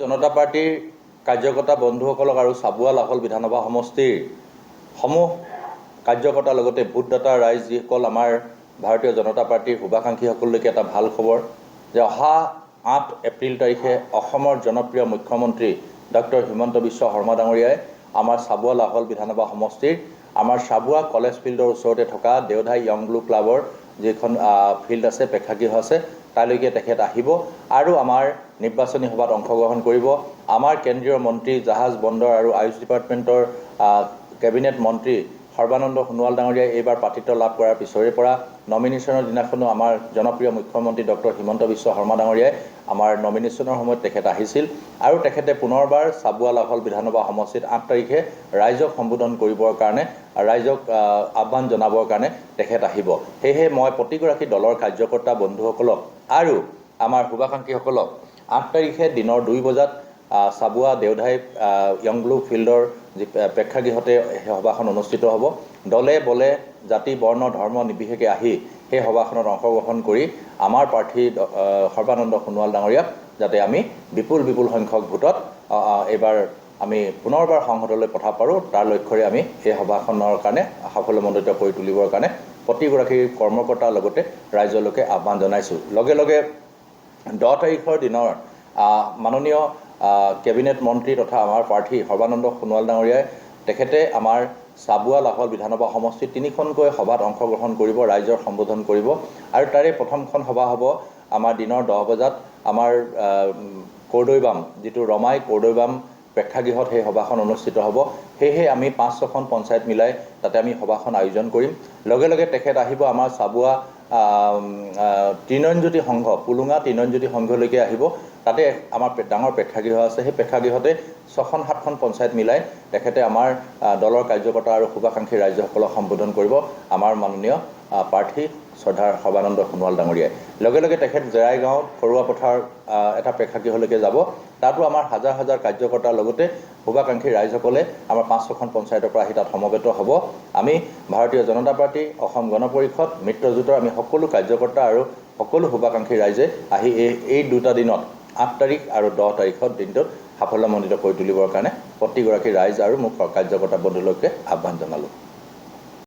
জনতা পাৰ্টিৰ কাৰ্যকৰ্তা বন্ধুসকলক আৰু চাবুৱা লাহল বিধানসভা সমষ্টিৰ সমূহ কাৰ্যকৰ্তাৰ লগতে ভোটদাতা ৰাইজ যিসকল আমাৰ ভাৰতীয় জনতা পাৰ্টিৰ শুভাকাংক্ষীসকললৈকে এটা ভাল খবৰ যে অহা ৮ এপ্ৰিল তাৰিখে অসমৰ জনপ্ৰিয় মুখ্যমন্ত্ৰী ডক্টৰ হিমন্ত বিশ্ব শৰ্মা ডাঙৰীয়াই আমাৰ চাবুৱা লাহল বিধানসভা সমষ্টিৰ আমাৰ চাবুৱা কলেজ ফিল্ডৰ ওচৰতে থকা দেওধাই য়ং ব্লু ক্লাবৰ যিখন ফিল্ড আছে প্ৰেক্ষাগৃহ আছে তালৈকে তেখেত আহিব আৰু আমাৰ নিৰ্বাচনী সভাত অংশগ্ৰহণ কৰিব। আমাৰ কেন্দ্ৰীয় মন্ত্ৰী জাহাজ বন্দৰ আৰু আয়ুষ ডিপাৰ্টমেণ্টৰ কেবিনেট মন্ত্ৰী সৰ্বানন্দ সোণোৱাল ডাঙৰীয়াই এইবাৰ প্ৰাৰ্থিত্ব লাভ কৰাৰ পিছৰে পৰা নমিনেশ্যনৰ দিনাখনো আমাৰ জনপ্ৰিয় মুখ্যমন্ত্ৰী ডক্টৰ হিমন্ত বিশ্ব শৰ্মা ডাঙৰীয়াই আমাৰ নমিনেশ্যনৰ সময়ত তেখেত আহিছিল আৰু তেখেতে পুনৰবাৰ চাবুৱা লাহল বিধানসভা সমষ্টিত ৮ তাৰিখে ৰাইজক সম্বোধন কৰিবৰ কাৰণে ৰাইজক আহ্বান জনাবৰ কাৰণে তেখেত আহিব। সেয়েহে মই প্ৰতিগৰাকী দলৰ কাৰ্যকৰ্তা বন্ধুসকলক আৰু আমাৰ শুভাকাংক্ষীসকলক ৮ তাৰিখে দিনৰ ২ বজাত চাবুৱা দেওধাই য়ং ব্লু ফিল্ডৰ যি প্ৰেক্ষাগৃহতে সেই সভাখন অনুষ্ঠিত হ'ব। দলে বলে জাতি বৰ্ণ ধৰ্ম নিৰ্বিশেষে আহি সেই সভাখনত অংশগ্ৰহণ কৰি আমাৰ প্ৰাৰ্থী সৰ্বানন্দ সোণোৱাল ডাঙৰীয়াক যাতে আমি বিপুল সংখ্যক ভোটত এইবাৰ আমি পুনৰবাৰ সংসদলৈ পঠাব পাৰোঁ তাৰ লক্ষ্যৰে আমি এই সভাখনৰ কাৰণে সাফল্যমণ্ডিত কৰি তুলিবৰ কাৰণে প্ৰতিগৰাকী কৰ্মকৰ্তাৰ লগতে ৰাইজলৈকে আহ্বান জনাইছোঁ। লগে 10 তাৰিখৰ দিনৰ মাননীয় কেবিনেট মন্ত্ৰী তথা আমাৰ প্ৰাৰ্থী সৰ্বানন্দ সোণোৱাল ডাঙৰীয়াই তেখেতে আমাৰ চাবুৱা লাহল বিধানসভা সমষ্টিত 3খনকৈ সভাত অংশগ্ৰহণ কৰিব, ৰাইজৰ সম্বোধন কৰিব আৰু তাৰে প্ৰথমখন সভা হ'ব আমাৰ দিনৰ 10 বজাত আমাৰ কৰ্দৈবাম যিটো ৰমাই কৰ্দৈবাম প্ৰেক্ষাগৃহত সেই সভাখন অনুষ্ঠিত হ'ব। সেয়েহে আমি 5-6খন পঞ্চায়ত মিলাই তাতে আমি সভাখন আয়োজন কৰিম। লগে তেখেত আহিব আমাৰ চাবুৱা তৃণয়নজ্যোতি সংঘ পুলুঙা তৃণয়নজ্যোতি সংঘলৈকে আহিব। তাতে আমাৰ ডাঙৰ প্ৰেক্ষাগৃহ আছে, সেই প্ৰেক্ষাগৃহতে 6খন-7খন পঞ্চায়ত মিলাই তেখেতে আমাৰ দলৰ কাৰ্যকৰ্তা আৰু শুভাকাংক্ষী ৰাইজসকলক সম্বোধন কৰিব আমাৰ মাননীয় প্ৰাৰ্থী শ্ৰদ্ধাৰ সৰ্বানন্দ সোণোৱাল ডাঙৰীয়াই। লগে তেখেত জেৰাইগাঁও খৰুৱা পথাৰ এটা প্ৰেক্ষাগৃহলৈকে যাব। তাতো আমাৰ হাজাৰ কাৰ্যকৰ্তাৰ লগতে শুভাকাংক্ষী ৰাইজসকলে আমাৰ 5-6খন পঞ্চায়তৰ পৰা আহি তাত সমবেত হ'ব। আমি ভাৰতীয় জনতা পাৰ্টি অসম গণ পৰিষদ মিত্ৰজোঁটৰ আমি সকলো কাৰ্যকৰ্তা আৰু সকলো শুভাকাংক্ষী ৰাইজে আহি এই দুটা দিনত ৮ তাৰিখ আৰু 10 তাৰিখৰ দিনটোত সাফল্যমণ্ডিত কৰি তুলিবৰ কাৰণে প্ৰতিগৰাকী ৰাইজ আৰু মোক কাৰ্যকৰ্তা বন্ধুলৈকে আহ্বান জনালোঁ।